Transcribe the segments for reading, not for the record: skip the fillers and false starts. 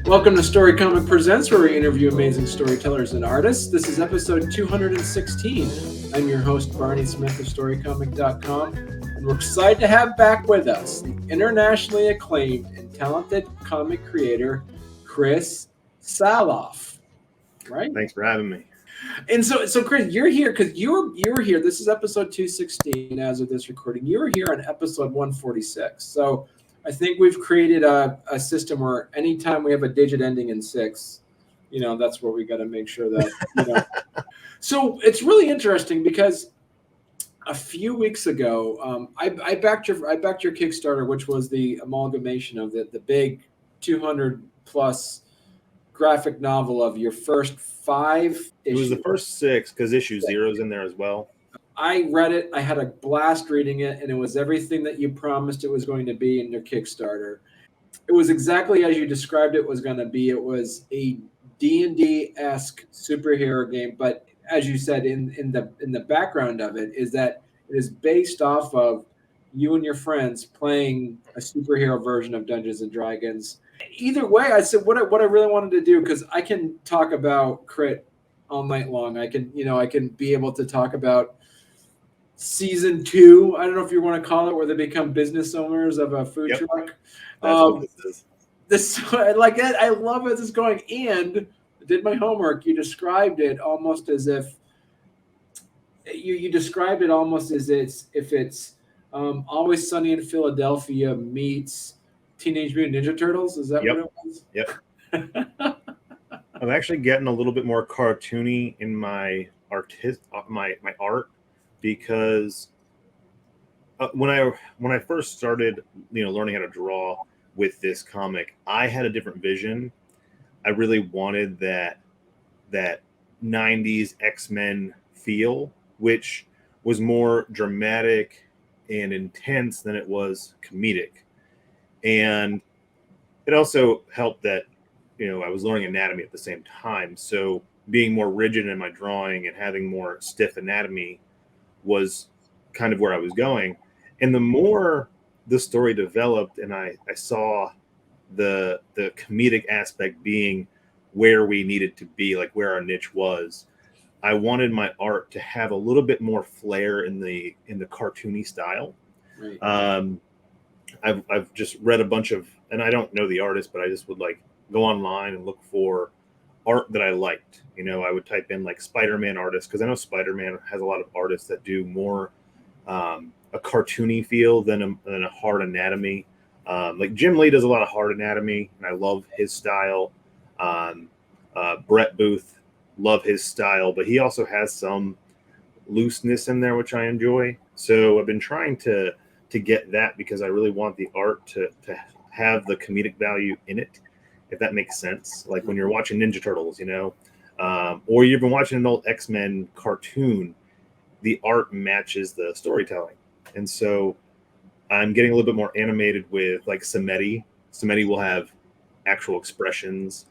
Welcome to Storycomic Presents, where we interview amazing storytellers and artists. This is episode 216. I'm your host, Barney Smith of Storycomic.com, and we're excited to have back with us the internationally acclaimed and talented comic creator, Chris Sahloff. Right? Thanks for having me. And so Chris, you're here because you were here. This is episode 216 as of this recording. You were here on episode 146. So I think we've created a system where anytime we have a digit ending in 6, that's where we got to make sure that, So it's really interesting because a few weeks ago, I backed your Kickstarter, which was the amalgamation of the big 200 plus graphic novel of your first 5 issues. It was the first 6 because issue 0's in there as well. I read it. I had a blast reading it, and it was everything that you promised it was going to be in your Kickstarter. It was exactly as you described it was going to be. It was a D&D-esque superhero game, but as you said, in the background of it is that it is based off of you and your friends playing a superhero version of Dungeons and Dragons. Either way, I said what I really wanted to do, because I can talk about Crit all night long. I can be able to talk about season 2. I don't know if you want to call it, where they become business owners of a food truck. That's what this is. I love where this is going. And I did my homework. You described it almost as if it's Always Sunny in Philadelphia meets Teenage Mutant Ninja Turtles. Is that what it was? Yep. I'm actually getting a little bit more cartoony in my art, because when I first started, learning how to draw with this comic, I had a different vision. I really wanted that 90s X-Men feel, which was more dramatic and intense than it was comedic. And it also helped that, I was learning anatomy at the same time. So being more rigid in my drawing and having more stiff anatomy was kind of where I was going. And the more the story developed and I saw the comedic aspect being where we needed to be, like where our niche was, I wanted my art to have a little bit more flair in the cartoony style. Right. I've just read a bunch of, and I don't know the artist, but I just would go online and look for art that I liked. I would type in Spider-Man artist, because I know Spider-Man has a lot of artists that do more a cartoony feel than a hard anatomy. Jim Lee does a lot of hard anatomy, and I love his style. Brett Booth, love his style, but he also has some looseness in there, which I enjoy. So I've been trying to get that, because I really want the art to have the comedic value in it, if that makes sense. Like when you're watching Ninja Turtles, or you've been watching an old X-Men cartoon, the art matches the storytelling. And so I'm getting a little bit more animated with Samedi. Samedi will have actual expressions.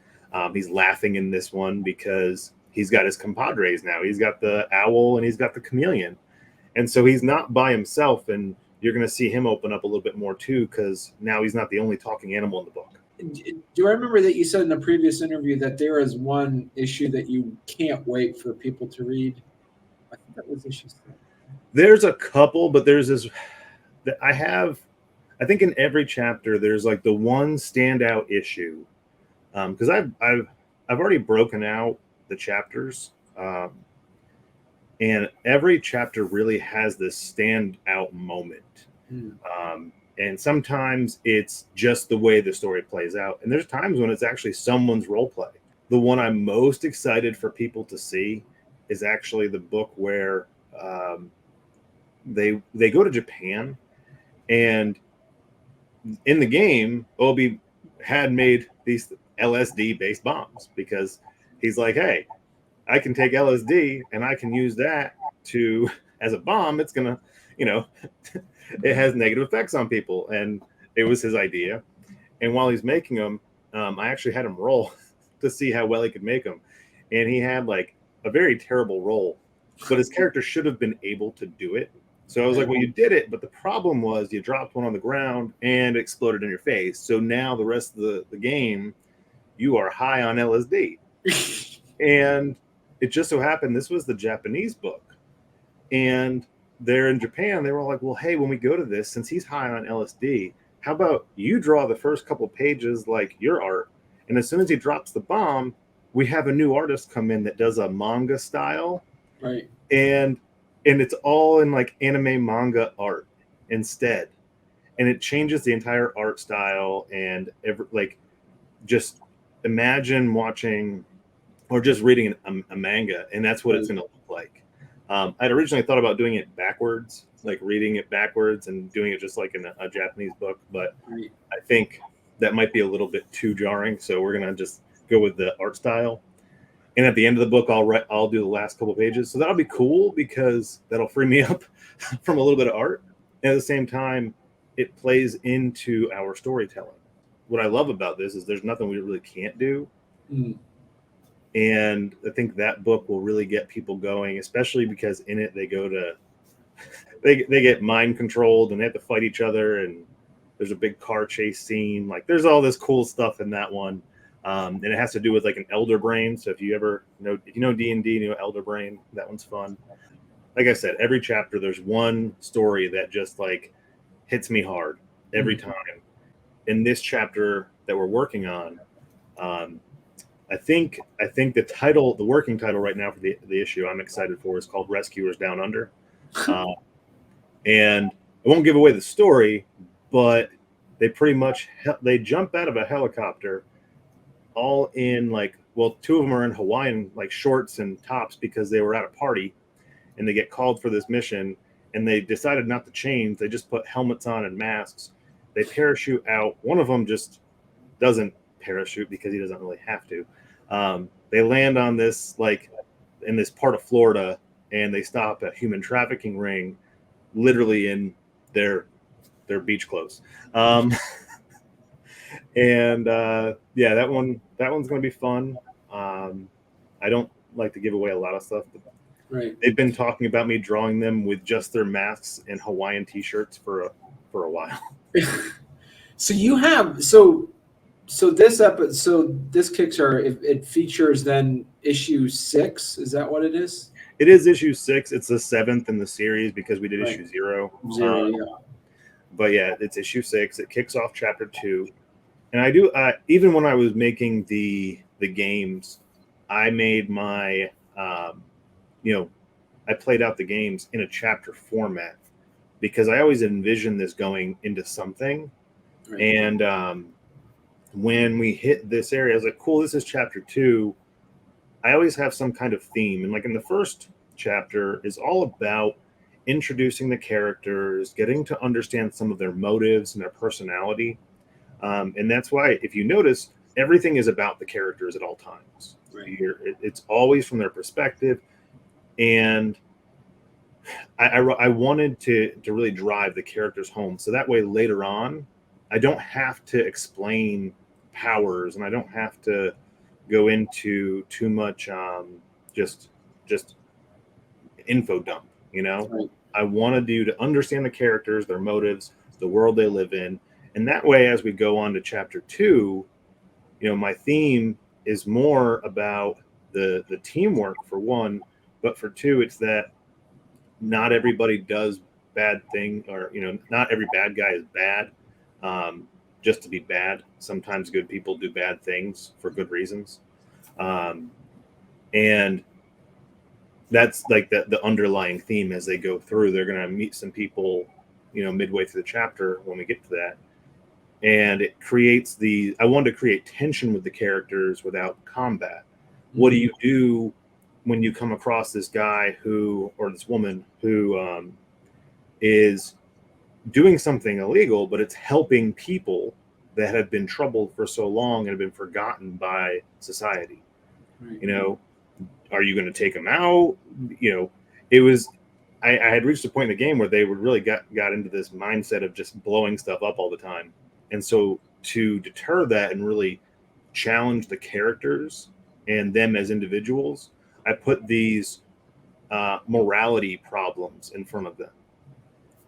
He's laughing in this one because he's got his compadres now. He's got the owl and he's got the chameleon. And so he's not by himself, and you're going to see him open up a little bit more too, because now he's not the only talking animal in the book. Do I remember that you said in the previous interview that there is one issue that you can't wait for people to read? I think that was issue 7. There's a couple, but there's this that I think in every chapter there's the one standout issue, because I've already broken out the chapters, and every chapter really has this standout moment. And sometimes it's just the way the story plays out. And there's times when it's actually someone's role play. The one I'm most excited for people to see is actually the book where they go to Japan, and in the game, Obi had made these LSD-based bombs, because he's like, hey, I can take LSD and I can use that as a bomb. It's going to, it has negative effects on people. And it was his idea. And while he's making them, I actually had him roll to see how well he could make them. And he had a very terrible roll, but his character should have been able to do it. So I was like, well, you did it, but the problem was you dropped one on the ground and it exploded in your face. So now the rest of the game, you are high on LSD. And it just so happened this was the Japanese book. And they're in Japan. They were like, well, hey, when we go to this, since he's high on LSD, how about you draw the first couple pages like your art? And as soon as he drops the bomb, we have a new artist come in that does a manga style. Right. And it's all in like anime manga art instead. And it changes the entire art style. And just imagine watching or just reading a manga, and that's what it's going to look like. I'd originally thought about doing it backwards, like reading it backwards and doing it just like in a Japanese book, but Right. I think that might be a little bit too jarring. So we're going to just go with the art style. And at the end of the book, I'll do the last couple pages. So that'll be cool because that'll free me up from a little bit of art. And at the same time, it plays into our storytelling. What I love about this is there's nothing we really can't do. Mm. And I think that book will really get people going, especially because in it they go to they get mind controlled and they have to fight each other, and there's a big car chase scene. Like there's all this cool stuff in that one. And it has to do with like an elder brain. So if you know D&D, you know elder brain, that one's fun. Like I said, every chapter there's one story that just like hits me hard every time. In this chapter that we're working on, I think the working title right now for the issue I'm excited for is called Rescuers Down Under. And I won't give away the story, but they pretty much they jump out of a helicopter all in two of them are in Hawaiian like shorts and tops because they were at a party, and they get called for this mission, and they decided not to change. They just put helmets on and masks. They parachute out. One of them just doesn't parachute because he doesn't really have to. They land on this in this part of Florida, and they stop at human trafficking ring, literally in their beach clothes. That one's going to be fun. I don't like to give away a lot of stuff, but right. They've been talking about me drawing them with just their masks and Hawaiian t-shirts for a while. So you have so this Kickstarter it features then issue 6. Is that what it is? It is issue 6. It's the 7th in the series because we did issue 0. Yeah. But yeah, it's issue 6. It kicks off chapter 2, and I do even when I was making the games, I made my I played out the games in a chapter format because I always envisioned this going into something. Right. And when we hit this area, I was like, cool, this is chapter 2. I always have some kind of theme. And like in the first chapter is all about introducing the characters, getting to understand some of their motives and their personality. And that's why, if you notice, everything is about the characters at all times. Right. It's always from their perspective. And I wanted to really drive the characters home. So that way later on, I don't have to explain powers, and I don't have to go into too much just info dump, Right. I wanted you to understand the characters, their motives, the world they live in. And that way, as we go on to chapter 2, my theme is more about the teamwork for one, but for 2, it's that not everybody does bad thing, or not every bad guy is bad just to be bad. Sometimes good people do bad things for good reasons, and that's like the underlying theme as they go through. They're going to meet some people midway through the chapter when we get to that, and it creates I wanted to create tension with the characters without combat. Mm-hmm. What do you do when you come across this guy or this woman who is doing something illegal, but it's helping people that have been troubled for so long and have been forgotten by society? Right. Are you going to take them out? It was, I had reached a point in the game where they would really got into this mindset of just blowing stuff up all the time. And so to deter that and really challenge the characters and them as individuals, I put these morality problems in front of them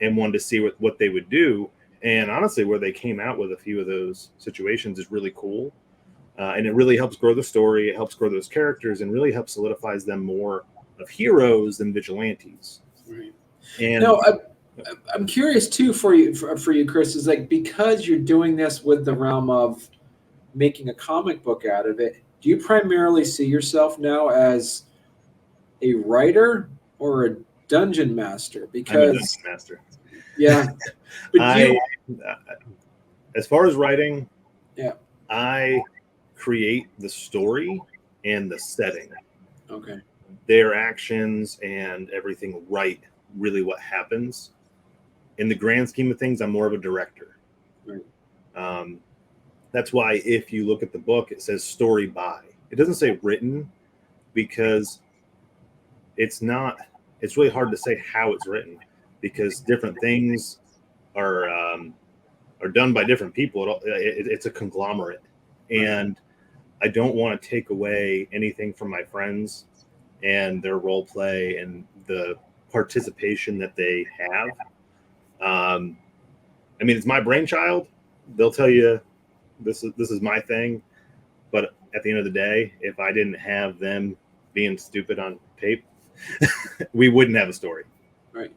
and wanted to see what they would do. And honestly, where they came out with a few of those situations is really cool. And it really helps grow the story. It helps grow those characters and really helps solidifies them more of heroes than vigilantes. Right. And No, I'm curious too for you, Chris, is like, because you're doing this with the realm of making a comic book out of it, do you primarily see yourself now as a writer or a dungeon master? I'm a Because dungeon master. yeah, but as far as writing, yeah, I create the story and the setting, okay, their actions and everything, right? Really, what happens in the grand scheme of things, I'm more of a director. right. That's why if you look at the book, it says story by. It doesn't say written, because it's not. It's really hard to say how it's written, because different things are done by different people. It's a conglomerate, and I don't want to take away anything from my friends and their role play and the participation that they have. I mean, it's my brainchild. They'll tell you this is my thing, but at the end of the day, if I didn't have them being stupid on tape, we wouldn't have a story. Right.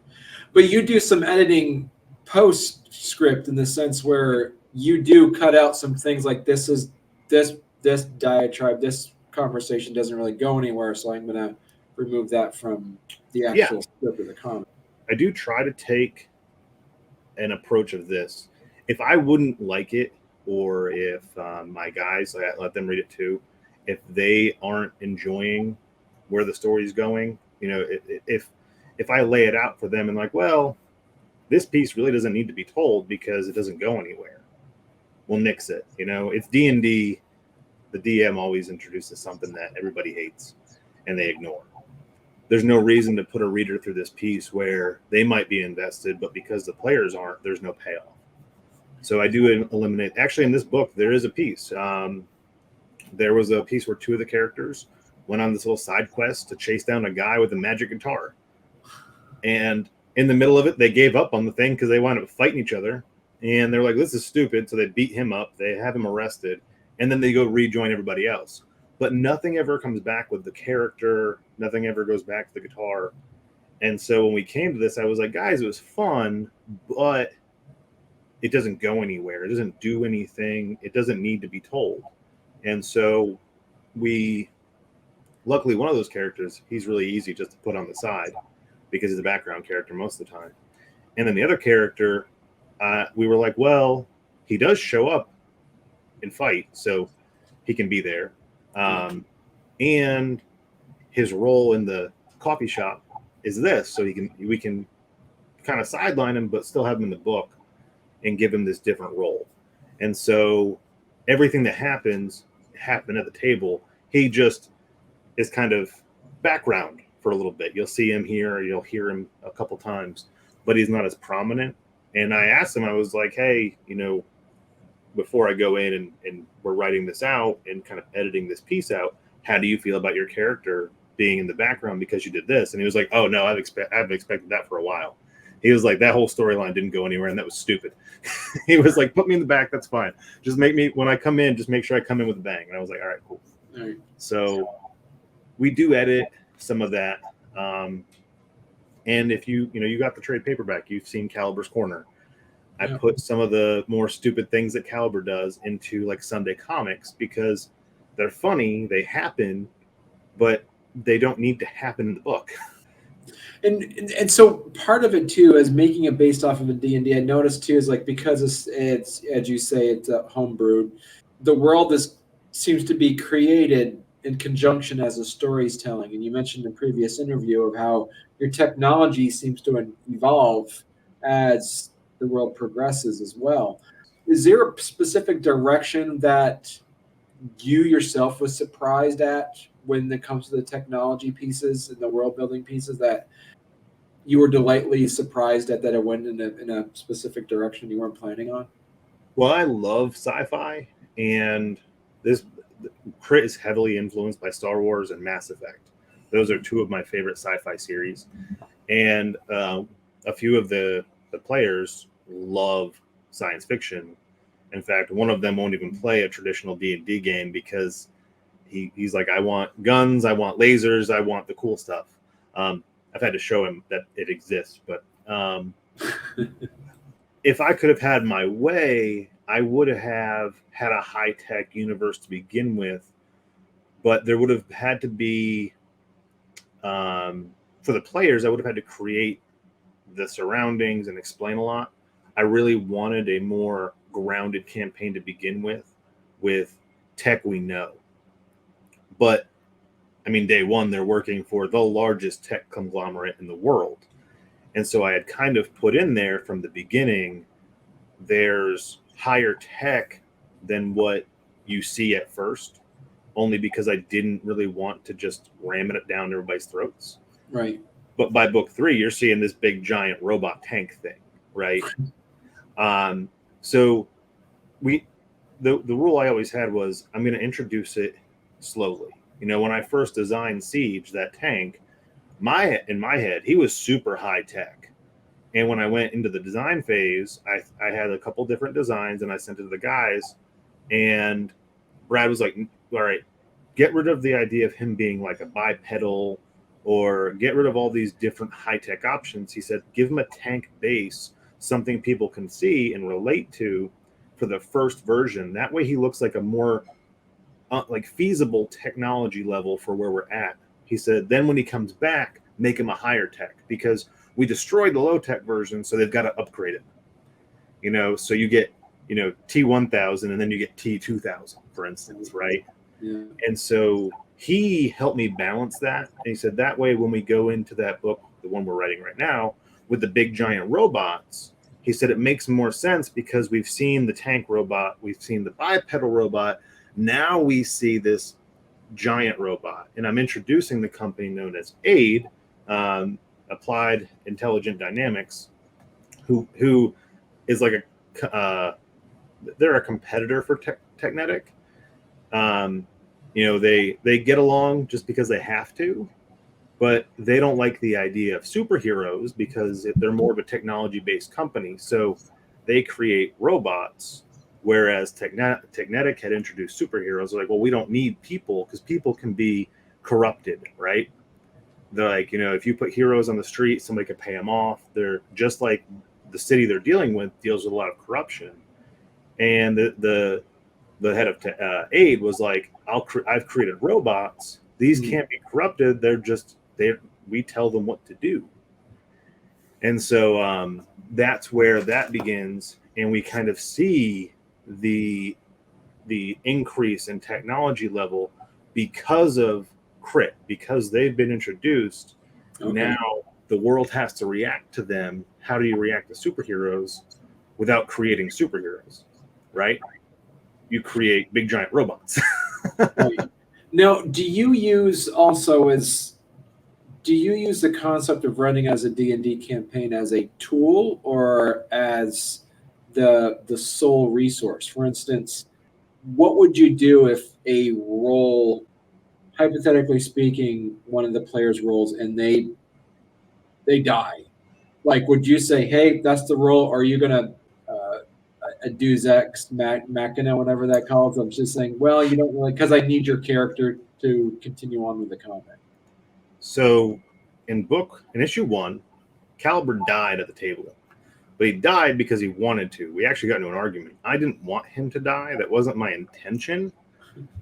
But you do some editing postscript in the sense where you do cut out some things like this diatribe, this conversation doesn't really go anywhere, so I'm going to remove that from the actual script of the comic. I do try to take an approach of this. If I wouldn't like it, or if my guys, I let them read it too, if they aren't enjoying where the story's going, if I lay it out for them and like, well, this piece really doesn't need to be told because it doesn't go anywhere, we'll nix it. It's D&D. The DM always introduces something that everybody hates and they ignore. There's no reason to put a reader through this piece where they might be invested, but because the players aren't, there's no payoff. So I do eliminate. Actually, in this book, there is a piece. There was a piece where two of the characters went on this little side quest to chase down a guy with a magic guitar. And in the middle of it, they gave up on the thing because they wound up fighting each other. And they're like, this is stupid. So they beat him up. They have him arrested. And then they go rejoin everybody else. But nothing ever comes back with the character. Nothing ever goes back to the guitar. And so when we came to this, I was like, guys, it was fun, but it doesn't go anywhere. It doesn't do anything. It doesn't need to be told. And so luckily one of those characters, he's really easy just to put on the side because he's a background character most of the time. And then the other character, we were like, well, he does show up and fight, so he can be there. And his role in the coffee shop is this, so we can kind of sideline him, but still have him in the book and give him this different role. And so everything that happened at the table. He just is kind of background for a little bit. You'll see him here, you'll hear him a couple times, but he's not as prominent. And I asked him, I was like, hey, before I go in and we're writing this out and kind of editing this piece out, how do you feel about your character being in the background because you did this? And he was like, oh no, I've expected that for a while. He was like, that whole storyline didn't go anywhere and that was stupid. He was like, put me in the back, that's fine. Just make me, when I come in, just make sure I come in with a bang. And I was like, all right, cool. All right. So we do edit some of that. And if you got the trade paperback, you've seen Caliber's Corner. I put some of the more stupid things that Caliber does into like Sunday comics because they're funny, they happen, but they don't need to happen in the book. And so part of it too is making it based off of a D&D. I noticed too is like because it's as you say, it's homebrewed. The world seems to be created in conjunction as a story's telling. And you mentioned in a previous interview of how your technology seems to evolve as the world progresses as well. Is there a specific direction that you yourself was surprised at when it comes to the technology pieces and the world building pieces that you were delightfully surprised at that it went in a specific direction you weren't planning on? Well, I love sci-fi, and this Crit is heavily influenced by Star Wars and Mass Effect. Those are two of my favorite sci-fi series, and a few of the players love science fiction, In fact, one of them won't even play a traditional D&D game because he's like, I want guns, I want lasers, I want the cool stuff. I've had to show him that it exists, but if I could have had my way, I would have had a high-tech universe to begin with, but there would have had to be, for the players, I would have had to create the surroundings and explain a lot. I really wanted a more grounded campaign to begin with tech we know. But, I mean, day one, they're working for the largest tech conglomerate in the world. And so I had kind of put in there from the beginning, there's higher tech than what you see at first, only because I didn't really want to just ram it down everybody's throats. Right. But by book 3, you're seeing this big giant robot tank thing, right? So the rule I always had was I'm going to introduce it slowly. You know, when I first designed Siege, that tank, in my head, he was super high tech. And when I went into the design phase, I had a couple different designs and I sent it to the guys. And Brad was like, all right, get rid of the idea of him being like a bipedal or get rid of all these different high-tech options. He said, give him a tank base, something people can see and relate to for the first version. That way he looks like a more like feasible technology level for where we're at. He said, then when he comes back, make him a higher tech because we destroyed the low tech version, so they've got to upgrade it. You know, so you get, you know, T1000 and then you get T2000, for instance, right? Yeah. And so he helped me balance that. And he said, that way, when we go into that book, the one we're writing right now, with the big giant robots, he said it makes more sense because we've seen the tank robot, we've seen the bipedal robot. Now we see this giant robot. And I'm introducing the company known as AID, Applied Intelligent Dynamics, who is like they're a competitor for Technetic. You know, they get along just because they have to, but they don't like the idea of superheroes because they're more of a technology-based company. So they create robots, whereas Technetic had introduced superheroes. They're like, well, we don't need people because people can be corrupted, right? They're like, you know, if you put heroes on the street, somebody could pay them off. They're just like the city they're dealing with deals with a lot of corruption. And the head of AID was like, I've created robots. These can't be corrupted. We tell them what to do. And so that's where that begins. And we kind of see the increase in technology level because of Crit, because they've been introduced. Okay. Now the world has to react to them. How do you react to superheroes without creating superheroes, right? You create big giant robots. Right. Now, do you use the concept of running as a D&D campaign as a tool or as the sole resource? For instance, what would you do if a role, hypothetically speaking, one of the players rolls and they die? Like, would you say, hey, that's the role? Or are you going to a Deus Ex Machina, whatever that calls? I'm just saying, well, you don't really, because I need your character to continue on with the comic. So in issue 1, Caliber died at the table, but he died because he wanted to. We actually got into an argument. I didn't want him to die. That wasn't my intention.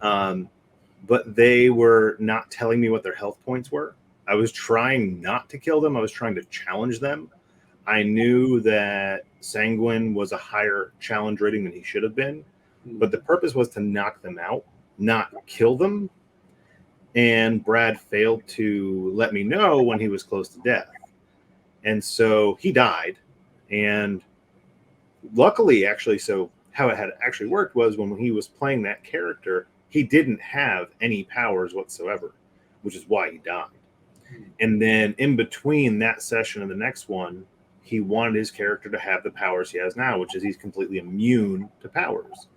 But they were not telling me what their health points were. I was trying not to kill them. I was trying to challenge them. I knew that Sanguine was a higher challenge rating than he should have been, but the purpose was to knock them out, not kill them. And Brad failed to let me know when he was close to death. And so he died. And luckily, actually, so how it had actually worked was when he was playing that character, he didn't have any powers whatsoever, which is why he died. And then in between that session and the next one, he wanted his character to have the powers he has now, which is he's completely immune to powers.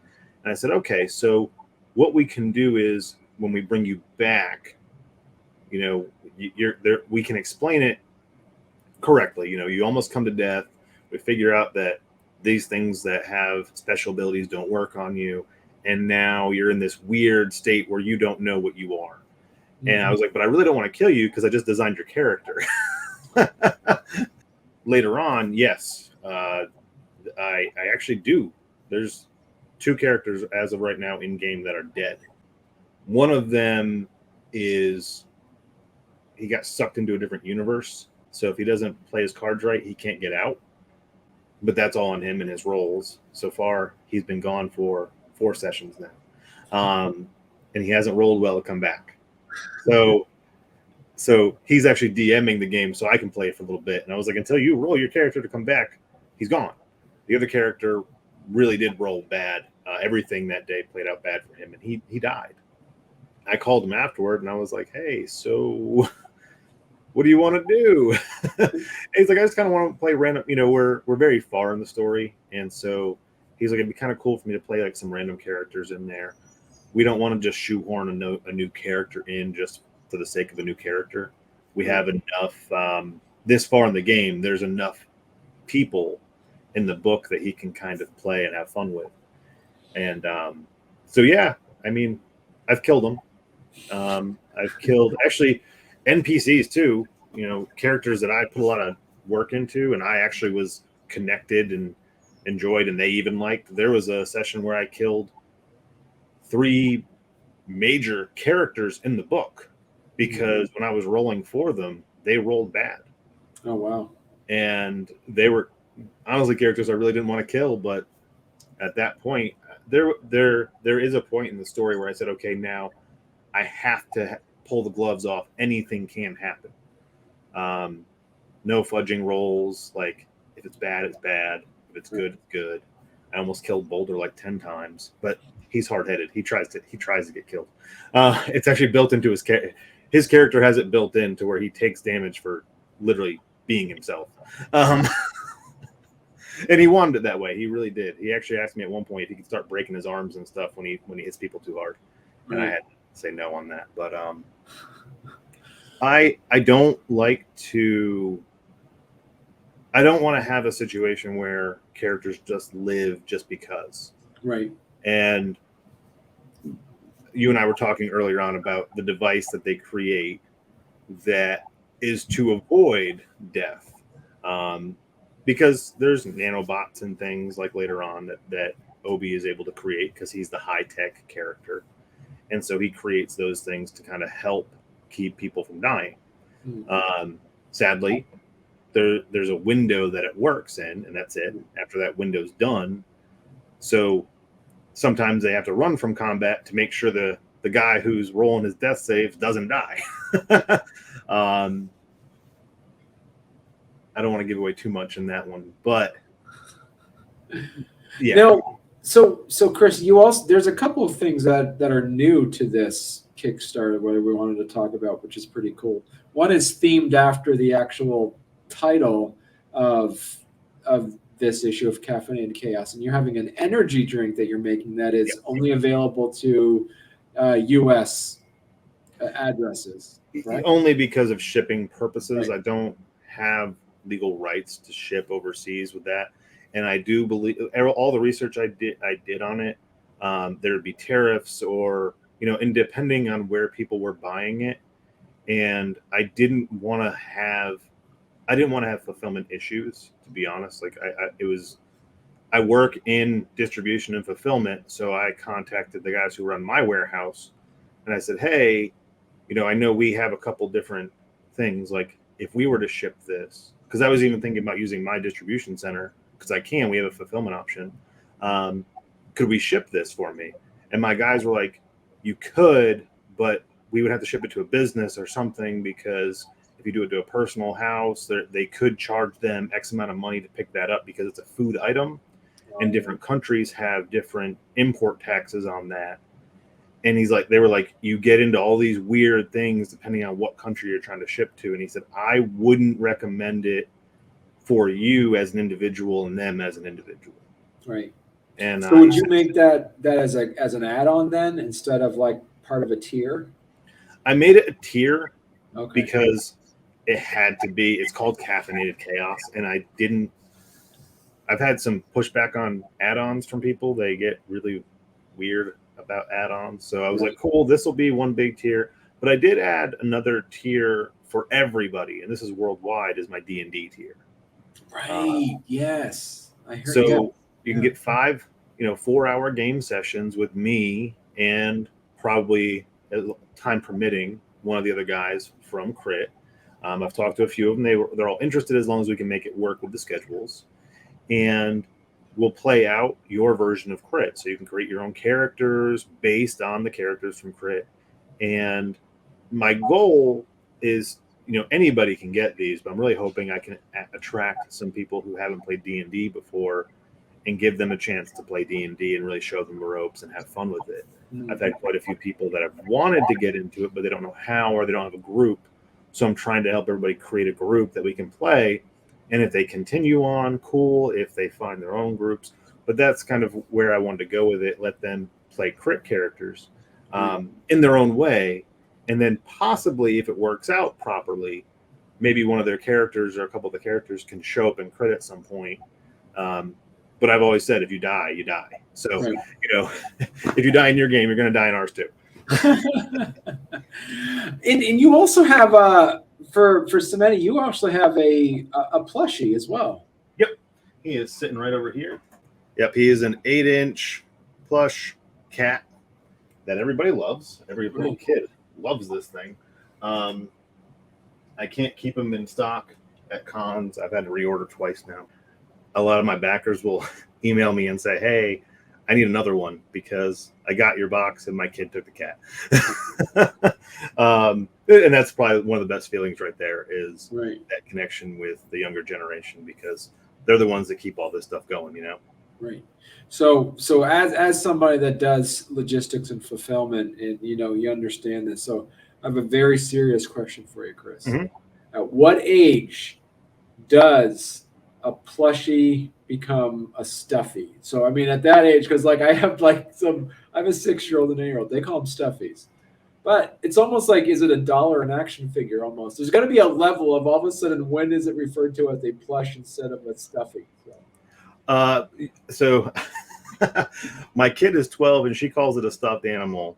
And I said, okay, so what we can do is when we bring you back, you know, you're there, we can explain it correctly. You know, you almost come to death. We figure out that these things that have special abilities don't work on you, and now you're in this weird state where you don't know what you are. And I was like, but I really don't want to kill you because I just designed your character. Later on, yes, I actually do. There's 2 characters as of right now in game that are dead. One of them is he got sucked into a different universe. So if he doesn't play his cards right, he can't get out. But that's all on him and his rolls. So far, he's been gone for 4 sessions now. And he hasn't rolled well to come back. So he's actually DMing the game so I can play it for a little bit. And I was like, until you roll your character to come back, he's gone. The other character really did roll bad. Everything that day played out bad for him, and he died. I called him afterward, and I was like, hey, so what do you want to do? He's like, I just kind of want to play random. We're very far in the story, and so he's like, it'd be kind of cool for me to play like some random characters in there. We don't want to just shoehorn a new character in just for the sake of a new character. We have enough this far in the game. There's enough people in the book that he can kind of play and have fun with. And so, yeah, I mean, I've killed them. I've killed actually NPCs too, characters that I put a lot of work into and I actually was connected and enjoyed and they even liked. There was a session where I killed 3 major characters in the book because when I was rolling for them, they rolled bad. Oh, wow. And they were honestly characters I really didn't want to kill, but at that point, there is a point in the story where I said, okay, now I have to pull the gloves off. Anything can happen. No fudging rolls. Like if it's bad, it's bad. If it's good, it's good. I almost killed Boulder like 10 times, but he's hard-headed. He tries to get killed. It's actually built into his character has it built in to where he takes damage for literally being himself. And he wanted it that way. He really did. He actually asked me at one point if he could start breaking his arms and stuff when he hits people too hard. And I had to say no on that. But I don't like to. I don't want to have a situation where characters just live just because. Right. And you and I were talking earlier on about the device that they create that is to avoid death. Because there's nanobots and things like later on that Obi is able to create because he's the high-tech character. And so he creates those things to kind of help keep people from dying. Sadly, there's a window that it works in, and that's it. After that window's done. So sometimes they have to run from combat to make sure the guy who's rolling his death saves doesn't die. I don't want to give away too much in that one, but yeah. Now, so Chris, there's a couple of things that are new to this Kickstarter, what we wanted to talk about, which is pretty cool. One is themed after the actual title of this issue of Caffeinated Chaos, and you're having an energy drink that you're making that is only available to U.S. addresses, right? Only because of shipping purposes. Right. I don't have legal rights to ship overseas with that, and I do believe all the research I did on it. There would be tariffs, or and depending on where people were buying it, and I didn't want to have fulfillment issues, to be honest. Like I work in distribution and fulfillment, so I contacted the guys who run my warehouse, and I said, hey, I know we have a couple different things. Like if we were to ship this, because I was even thinking about using my distribution center, because we have a fulfillment option. Could we ship this for me? And my guys were like, you could, but we would have to ship it to a business or something, because if you do it to a personal house, they could charge them X amount of money to pick that up because it's a food item, and different countries have different import taxes on that. And they were like, you get into all these weird things depending on what country you're trying to ship to. And he said, I wouldn't recommend it for you as an individual and them as an individual. Right. And so would you make that as an add-on then, instead of like part of a tier? I made it a tier because it had to be. It's called Caffeinated Chaos, and I I've had some pushback on add-ons from people. They get really weird about add-ons. So I was like, cool, this will be one big tier. But I did add another tier for everybody, and this is worldwide, is my D&D tier. Right. Yes. I heard. So you can get 5, 4-hour game sessions with me and probably, time permitting, one of the other guys from Crit. I've talked to a few of them. They're all interested as long as we can make it work with the schedules. And we'll play out your version of Crit. So you can create your own characters based on the characters from Crit. And my goal is, anybody can get these, but I'm really hoping I can attract some people who haven't played D&D before and give them a chance to play D&D and really show them the ropes and have fun with it. I've had quite a few people that have wanted to get into it, but they don't know how, or they don't have a group. So I'm trying to help everybody create a group that we can play. And if they continue on, cool. If they find their own groups, but that's kind of where I wanted to go with it. Let them play Crit characters in their own way. And then possibly, if it works out properly, maybe one of their characters or a couple of the characters can show up in Crit at some point. But I've always said, if you die, you die. So, if you die in your game, you're going to die in ours too. and you also have for Samantha, you also have a plushie as well. Yep, he is sitting right over here. Yep, he is an 8-inch plush cat that everybody loves. Every little kid loves this thing. I can't keep him in stock at cons. I've had to reorder twice now. A lot of my backers will email me and say, hey, I need another one because I got your box and my kid took the cat. And that's probably one of the best feelings right there is that connection with the younger generation, because they're the ones that keep all this stuff going, Right. So as somebody that does logistics and fulfillment, and you understand this. So I have a very serious question for you, Chris. Mm-hmm. At what age does a plushie become a stuffy? So I mean, at that age, because I have a 6-year-old and an 8-year-old. They call them stuffies, but it's almost like, is it a dollar an action figure? Almost. There's got to be a level of all of a sudden, when is it referred to as a plush instead of a stuffy? So my kid is 12 and she calls it a stuffed animal.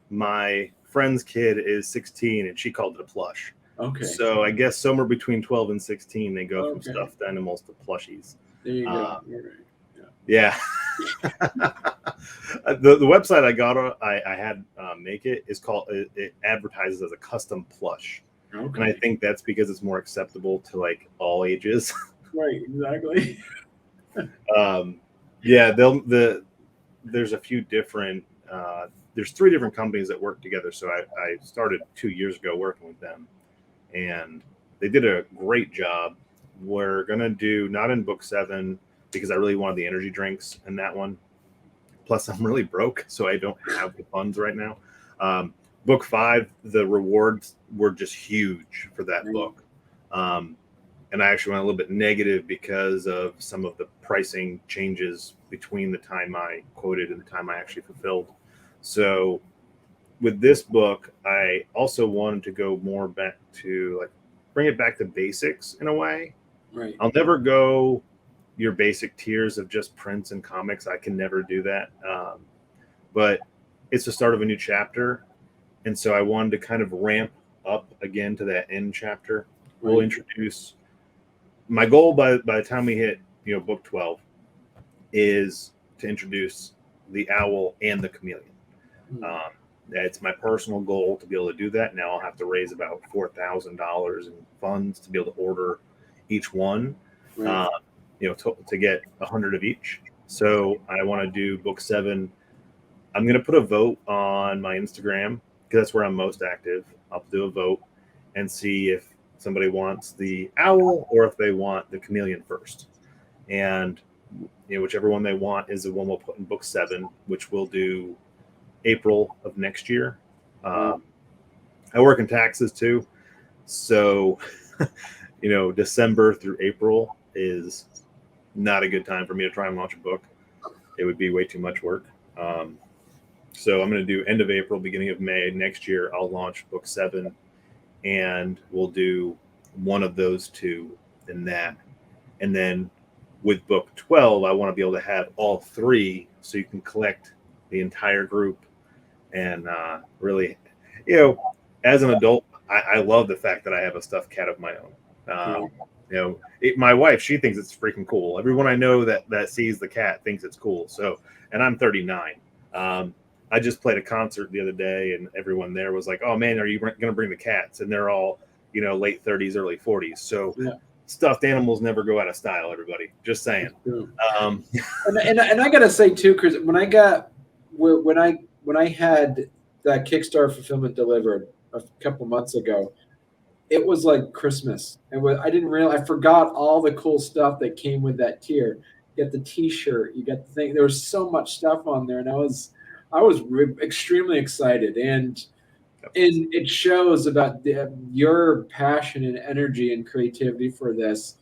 My friend's kid is 16 and she called it a plush. Okay. So I guess somewhere between 12 and 16, they go from stuffed animals to plushies. There you go. Yeah. The website I got, I had make it is called, it advertises as a custom plush. Okay. And I think that's because it's more acceptable to all ages. Right, exactly. There's a few different, there's 3 different companies that work together. So I started 2 years ago working with them, and they did a great job. We're going to do, not in book 7, because I really wanted the energy drinks in that one. Plus I'm really broke, so I don't have the funds right now. Book 5, the rewards were just huge for that book. And I actually went a little bit negative because of some of the pricing changes between the time I quoted and the time I actually fulfilled. So with this book, I also wanted to go more back to bring it back to basics in a way. Right. I'll never go your basic tiers of just prints and comics. I can never do that. But it's the start of a new chapter. And so I wanted to kind of ramp up again to that end chapter. Right. We'll introduce... My goal by the time we hit, book 12 is to introduce the owl and the chameleon. It's my personal goal to be able to do that. Now I'll have to raise about $4,000 in funds to be able to order each one, to get 100 of each. So I want to do book 7. I'm going to put a vote on my Instagram because that's where I'm most active. I'll do a vote and see if somebody wants the owl or if they want the chameleon first. And whichever one they want is the one we'll put in book 7, which we'll do April of next year. I work in taxes too, so December through April is not a good time for me to try and launch a book. It would be way too much work. So I'm going to do end of April, beginning of May next year. I'll launch book 7. And we'll do one of those 2 in that. And then with book 12, I want to be able to have all three so you can collect the entire group. And really, as an adult, I love the fact that I have a stuffed cat of my own. My wife, she thinks it's freaking cool. Everyone I know that sees the cat thinks it's cool. So, and I'm 39. I just played a concert the other day, and everyone there was like, "Oh man, are you going to bring the cats?" And they're all, late 30s, early 40s. So, stuffed animals never go out of style. Everybody, just saying. And I gotta say too, Chris, when I had that Kickstarter fulfillment delivered a couple months ago, it was like Christmas. I didn't realize, I forgot all the cool stuff that came with that tier. You got the T-shirt, you got the thing. There was so much stuff on there, and I was extremely excited, and it shows about your passion and energy and creativity for this.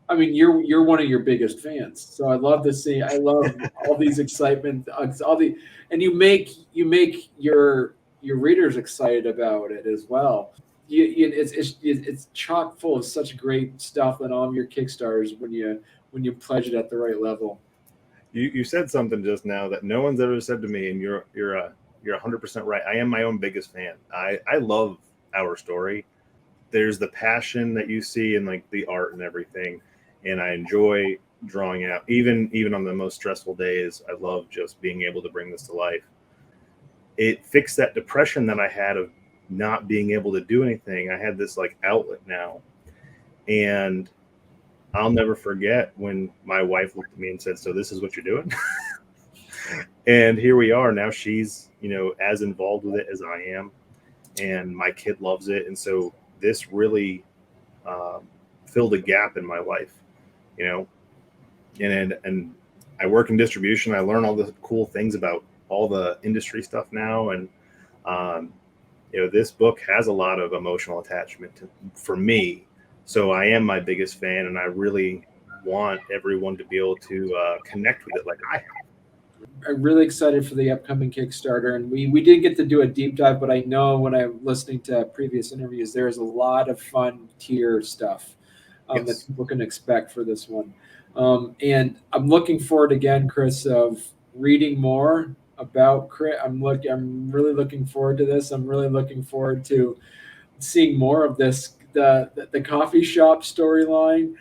You're one of your biggest fans, so I love to see. I love all these excitement, and you make your readers excited about it as well. It's chock full of such great stuff on all of your Kickstarters when you pledge it at the right level. You said something just now that no one's ever said to me, and you're 100% right. I am my own biggest fan. I love our story. There's the passion that you see in like the art and everything, and I enjoy drawing out. Even on the most stressful days, I love just being able to bring this to life. It fixed that depression that I had of not being able to do anything. I had this like outlet now, and I'll never forget when my wife looked at me and said, "So this is what you're doing?" And here we are now. She's as involved with it as I am, and my kid loves it, and so this really filled a gap in my life, and I work in distribution. I learn all the cool things about all the industry stuff now, and this book has a lot of emotional attachment for me. So I am my biggest fan, and I really want everyone to be able to connect with it like I have. I'm really excited for the upcoming Kickstarter, and we didn't get to do a deep dive, but I know when I'm listening to previous interviews, there's a lot of fun tier stuff that people can expect for this one. And I'm looking forward again, Chris, of reading more about Crit. I'm really looking forward to this. I'm really looking forward to seeing more of this, the coffee shop storyline.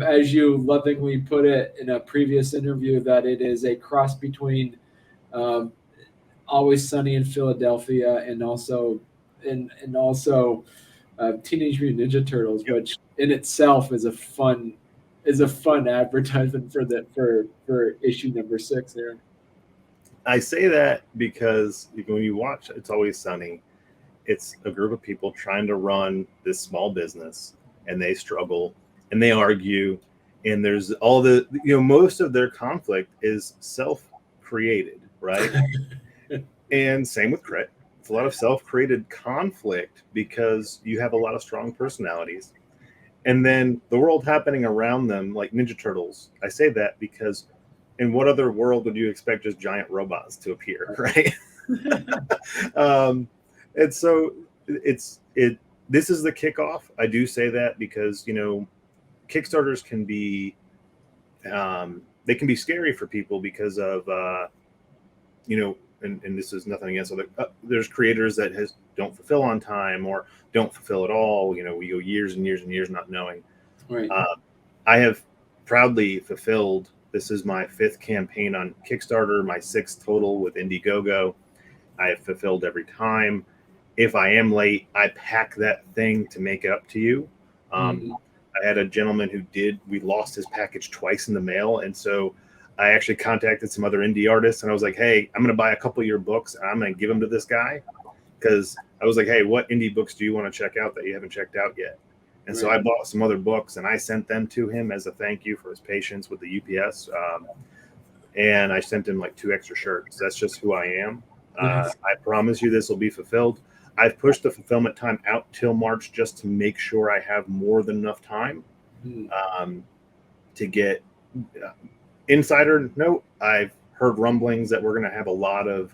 As you lovingly put it in a previous interview, that it is a cross between Always Sunny in Philadelphia and also Teenage Mutant Ninja Turtles, which in itself is a fun advertisement for issue number 6 there. I say that because when you watch It's Always Sunny, it's a group of people trying to run this small business, and they struggle and they argue, and there's all the most of their conflict is self-created, right? And same with Crit. It's a lot of self-created conflict because you have a lot of strong personalities, and then the world happening around them, like Ninja Turtles. I say that because in what other world would you expect just giant robots to appear, right? And so this is the kickoff. I do say that because Kickstarters can be they can be scary for people because of and this is nothing against other there's creators that don't fulfill on time or don't fulfill at all. We go years and years and years not knowing. Right. I have proudly fulfilled. This is my 5th campaign on Kickstarter, my 6th total with Indiegogo. I have fulfilled every time. If I am late, I pack that thing to make it up to you. I had a gentleman we lost his package twice in the mail. And so I actually contacted some other indie artists, and I was like, hey, I'm going to buy a couple of your books, and I'm going to give them to this guy. Because I was like, hey, what indie books do you want to check out that you haven't checked out yet? And so I bought some other books, and I sent them to him as a thank you for his patience with the UPS. And I sent him like 2 extra shirts. That's just who I am. Nice. I promise you this will be fulfilled. I've pushed the fulfillment time out till March just to make sure I have more than enough time to get insider note. I've heard rumblings that we're going to have a lot of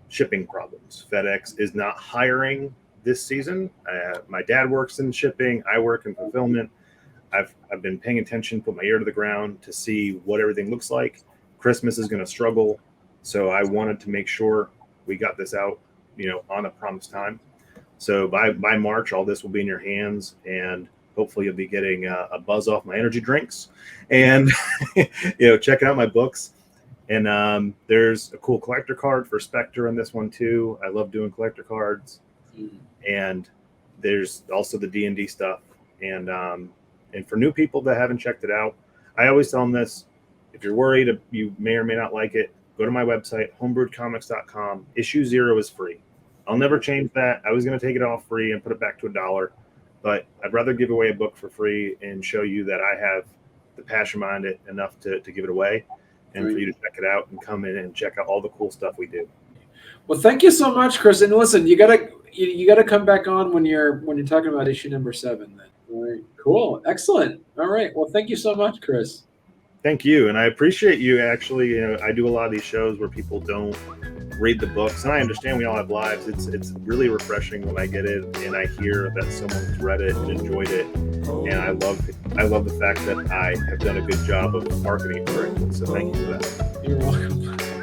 shipping problems. FedEx is not hiring this season. My dad works in shipping. I work in fulfillment. I've been paying attention, put my ear to the ground to see what everything looks like. Christmas is going to struggle, so I wanted to make sure we got this out, on the promised time. So by March, all this will be in your hands, and hopefully you'll be getting a buzz off my energy drinks and checking out my books. And there's a cool collector card for Spectre in this one too. I love doing collector cards. And there's also the D&D stuff. And for new people that haven't checked it out, I always tell them this: if you're worried you may or may not like it, go to my website, homebrewedcomics.com. Issue 0 is free. I'll never change that. I was going to take it off free and put it back to $1, but I'd rather give away a book for free and show you that I have the passion behind it enough to give it away, and for you to check it out and come in and check out all the cool stuff we do. Well, thank you so much, Chris. And listen, you gotta come back on when you're talking about issue number 7. Then. All right. Cool. Excellent. All right. Well, thank you so much, Chris. Thank you, and I appreciate you. Actually, I do a lot of these shows where people don't read the books, and I understand we all have lives. It's really refreshing when I get it and I hear that someone's read it and enjoyed it, and I love the fact that I have done a good job of marketing for it. So thank you for that. You're welcome.